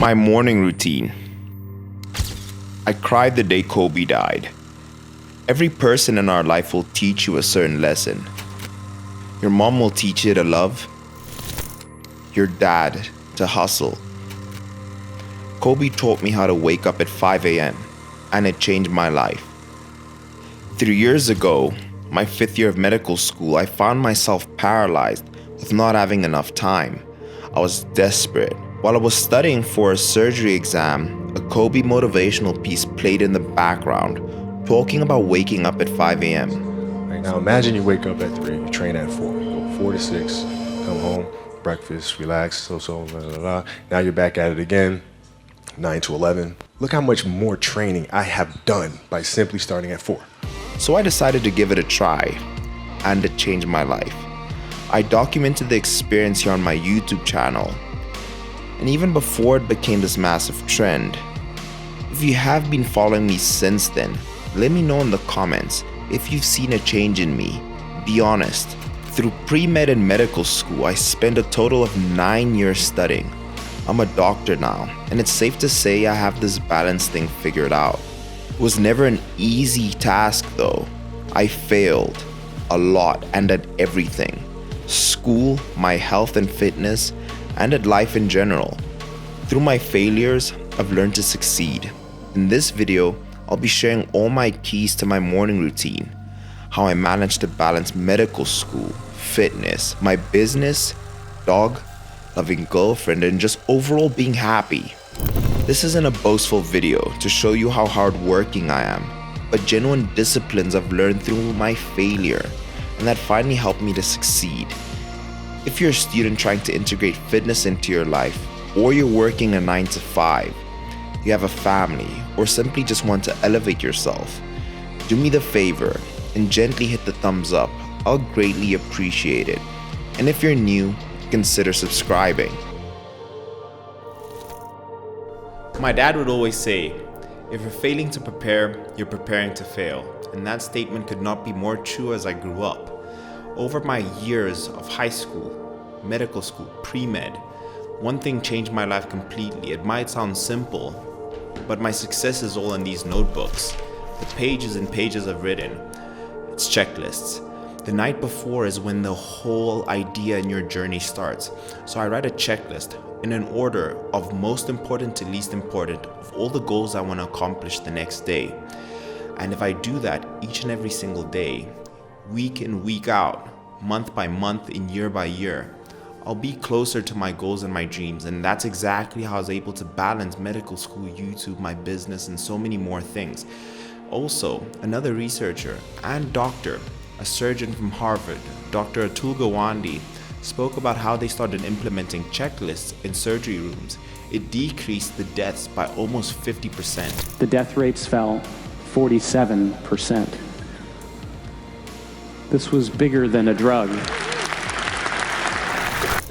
My morning routine. I cried the day Kobe died. Every person in our life will teach you a certain lesson. Your mom will teach you to love. Your dad to hustle. Kobe taught me how to wake up at 5 a.m. and it changed my life. 3 years ago, my 5th year of medical school, I found myself paralyzed with not having enough time. I was desperate. While I was studying for a surgery exam, a Kobe motivational piece played in the background, talking about waking up at 5 a.m. Right now, imagine you wake up at 3, you train at 4, you go 4 to 6, come home, breakfast, relax, blah, blah, blah. Now you're back at it again, 9 to 11. Look how much more training I have done by simply starting at 4. So I decided to give it a try, and it changed my life. I documented the experience here on my YouTube channel, and even before it became this massive trend. If you have been following me since then, let me know in the comments if you've seen a change in me. Be honest. Through pre-med and medical school, I spent a total of 9 years studying. I'm a doctor now, and it's safe to say I have this balance thing figured out. It was never an easy task though. I failed a lot and at everything. School, my health and fitness, and at life in general. Through my failures, I've learned to succeed. In this video, I'll be sharing all my keys to my morning routine, how I managed to balance medical school, fitness, my business, dog, loving girlfriend, and just overall being happy. This isn't a boastful video to show you how hardworking I am, but genuine disciplines I've learned through my failure, and that finally helped me to succeed. If you're a student trying to integrate fitness into your life, or you're working a 9 to 5, you have a family, or simply just want to elevate yourself, do me the favor and gently hit the thumbs up. I'll greatly appreciate it. And if you're new, consider subscribing. My dad would always say, if you're failing to prepare, you're preparing to fail. And that statement could not be more true as I grew up. Over my years of high school, medical school, pre-med, one thing changed my life completely. It might sound simple, but my success is all in these notebooks. The pages and pages I've written. It's checklists. The night before is when the whole idea in your journey starts. So I write a checklist in an order of most important to least important of all the goals I want to accomplish the next day. And if I do that each and every single day, week in, week out, month by month, and year by year, I'll be closer to my goals and my dreams. And that's exactly how I was able to balance medical school, YouTube, my business, and so many more things. Also, another researcher and doctor, a surgeon from Harvard, Dr. Atul Gawande, spoke about how they started implementing checklists in surgery rooms. It decreased the deaths by almost 50%. The death rates fell 47%. This was bigger than a drug.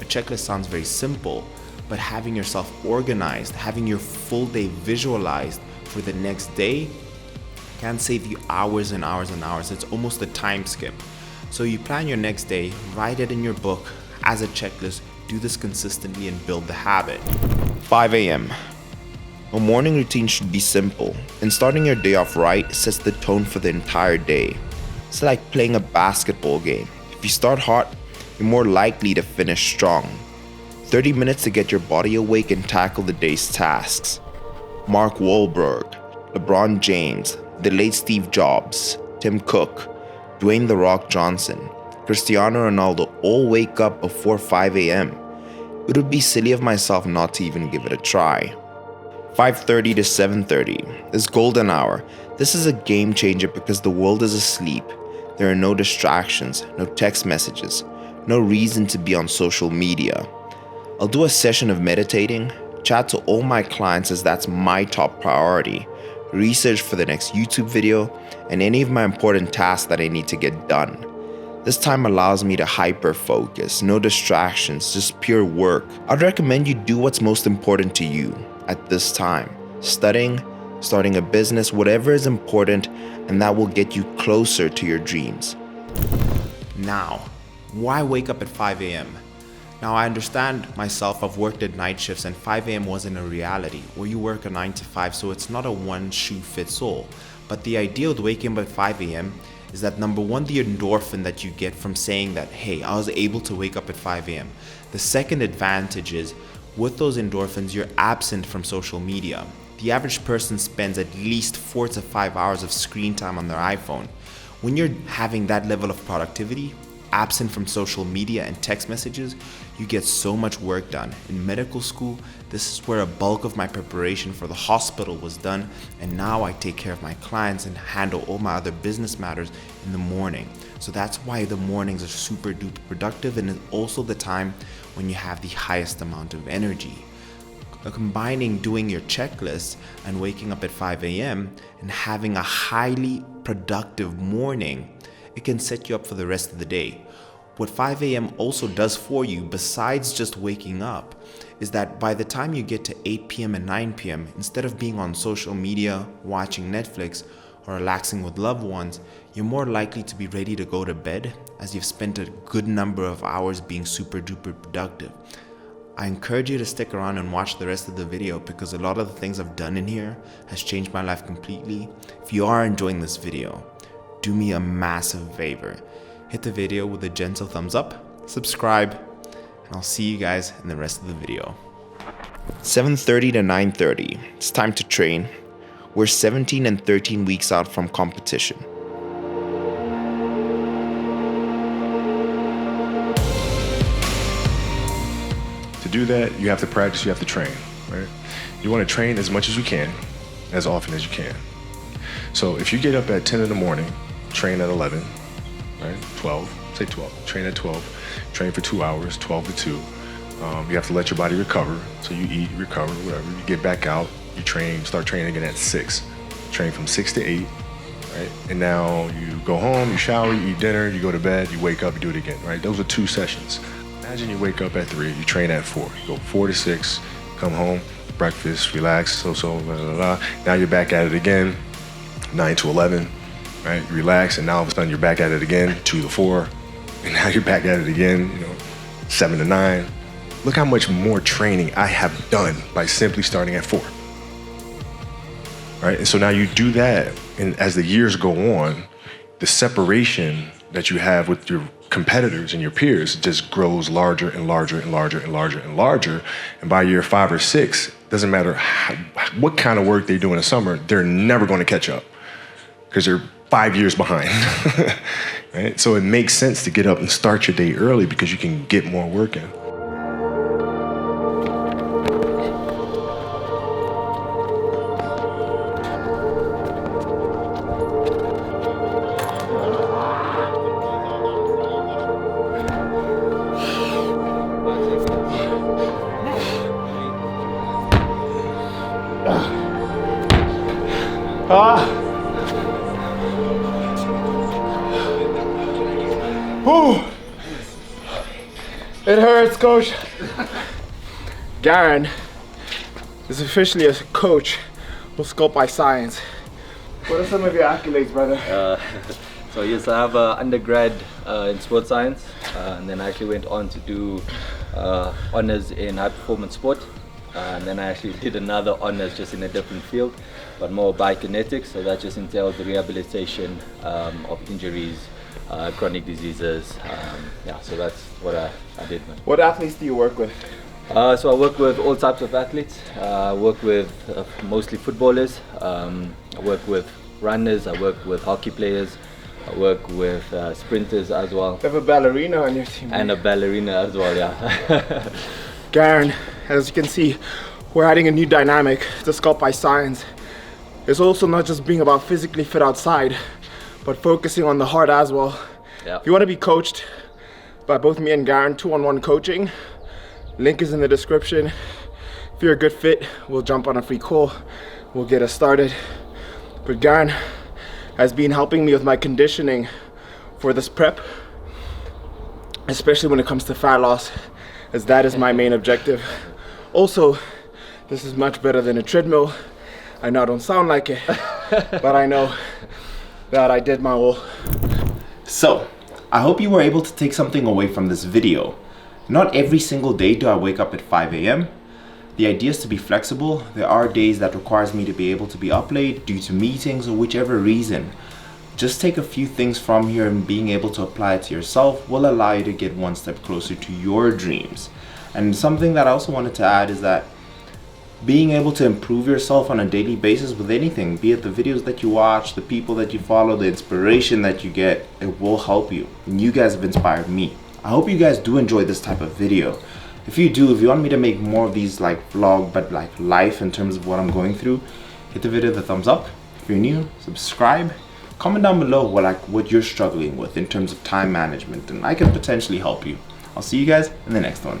A checklist sounds very simple, but having yourself organized, having your full day visualized for the next day can save you hours and hours and hours. It's almost a time skip. So you plan your next day, write it in your book as a checklist, do this consistently and build the habit. 5 a.m. A morning routine should be simple, and starting your day off right sets the tone for the entire day. It's like playing a basketball game. If you start hot, you're more likely to finish strong. 30 minutes to get your body awake and tackle the day's tasks. Mark Wahlberg, LeBron James, the late Steve Jobs, Tim Cook, Dwayne "The Rock" Johnson, Cristiano Ronaldo all wake up before 5 a.m. It would be silly of myself not to even give it a try. 5:30 to 7:30, this golden hour. This is a game changer because the world is asleep. There are no distractions, no text messages, no reason to be on social media. I'll do a session of meditating, chat to all my clients as that's my top priority, research for the next YouTube video, and any of my important tasks that I need to get done. This time allows me to hyper-focus, no distractions, just pure work. I'd recommend you do what's most important to you at this time. Studying, starting a business, whatever is important, and that will get you closer to your dreams. Now, why wake up at 5 a.m.? Now I understand myself, I've worked at night shifts and 5 a.m. wasn't a reality, or you work a 9 to 5, so it's not a one shoe fits all. But the idea with waking up at 5 a.m. is that number one, the endorphin that you get from saying that, hey, I was able to wake up at 5 a.m. The second advantage is with those endorphins, you're absent from social media. The average person spends at least 4 to 5 hours of screen time on their iPhone. When you're having that level of productivity, absent from social media and text messages, you get so much work done. In medical school, this is where a bulk of my preparation for the hospital was done, and now I take care of my clients and handle all my other business matters in the morning. So that's why the mornings are super duper productive, and it's also the time when you have the highest amount of energy. Combining doing your checklist and waking up at 5 a.m. and having a highly productive morning, it can set you up for the rest of the day. What 5 a.m. also does for you, besides just waking up, is that by the time you get to 8 p.m. and 9 p.m., instead of being on social media, watching Netflix, or relaxing with loved ones, you're more likely to be ready to go to bed as you've spent a good number of hours being super duper productive. I encourage you to stick around and watch the rest of the video because a lot of the things I've done in here has changed my life completely. If you are enjoying this video, do me a massive favor. Hit the video with a gentle thumbs up, subscribe, and I'll see you guys in the rest of the video. 7:30 to 9:30, it's time to train. We're 17 and 13 weeks out from competition. To do that, you have to practice, you have to train, right? You want to train as much as you can, as often as you can. So if you get up at 10 in the morning, train at 11, right? 12, say 12, train at 12, train for 2 hours, 12 to 2. You have to let your body recover. So you eat, recover, whatever. You get back out, you train, start training again at 6. Train from 6 to 8, right? And now you go home, you shower, you eat dinner, you go to bed, you wake up, you do it again, right? Those are 2 sessions. Imagine you wake up at 3, you train at 4. You go 4 to 6, come home, breakfast, relax, blah, blah, blah. Now you're back at it again, 9 to 11, right? You relax, and now all of a sudden you're back at it again, 2 to 4, and now you're back at it again, 7 to 9. Look how much more training I have done by simply starting at 4. Right? And so now you do that, and as the years go on, the separation that you have with your competitors and your peers just grows larger and larger and larger and larger and larger. And by year 5 or 6, doesn't matter what kind of work they do in the summer, they're never going to catch up because they're 5 years behind. Right? So it makes sense to get up and start your day early because you can get more work in. It hurts, coach. Garen is officially a coach with Sculpt by Science. What are some of your accolades, brother? So yes, I have an undergrad in sports science, and then I actually went on to do honors in high performance sport, and then I actually did another honors just in a different field, but more biokinetics. So that just entails the rehabilitation of injuries, chronic diseases. Yeah, so that's what I did. What athletes do you work with? So I work with all types of athletes. I work with mostly footballers. I work with runners. I work with hockey players. I work with sprinters as well. You have a ballerina on your team. And a ballerina as well, yeah. Garen, as you can see, we're adding a new dynamic to Sculpt by Science. It's also not just being about physically fit outside, but focusing on the heart as well. Yeah. If you want to be coached by both me and Garen, 2-on-1 coaching, link is in the description. If you're a good fit, we'll jump on a free call. We'll get us started. But Garen has been helping me with my conditioning for this prep, especially when it comes to fat loss, as that is my main objective. Also, this is much better than a treadmill. I know I don't sound like it, but I know that I did my all. So, I hope you were able to take something away from this video. Not every single day do I wake up at 5 a.m. The idea is to be flexible. There are days that requires me to be able to be up late due to meetings or whichever reason. Just take a few things from here, and being able to apply it to yourself will allow you to get one step closer to your dreams. And something that I also wanted to add is that being able to improve yourself on a daily basis with anything, be it the videos that you watch, the people that you follow, the inspiration that you get, it will help you. And you guys have inspired me. I hope you guys do enjoy this type of video. If you do, if you want me to make more of these like vlog, but like life in terms of what I'm going through, hit the video the thumbs up. If you're new, subscribe. Comment down below what you're struggling with in terms of time management, and I can potentially help you. I'll see you guys in the next one.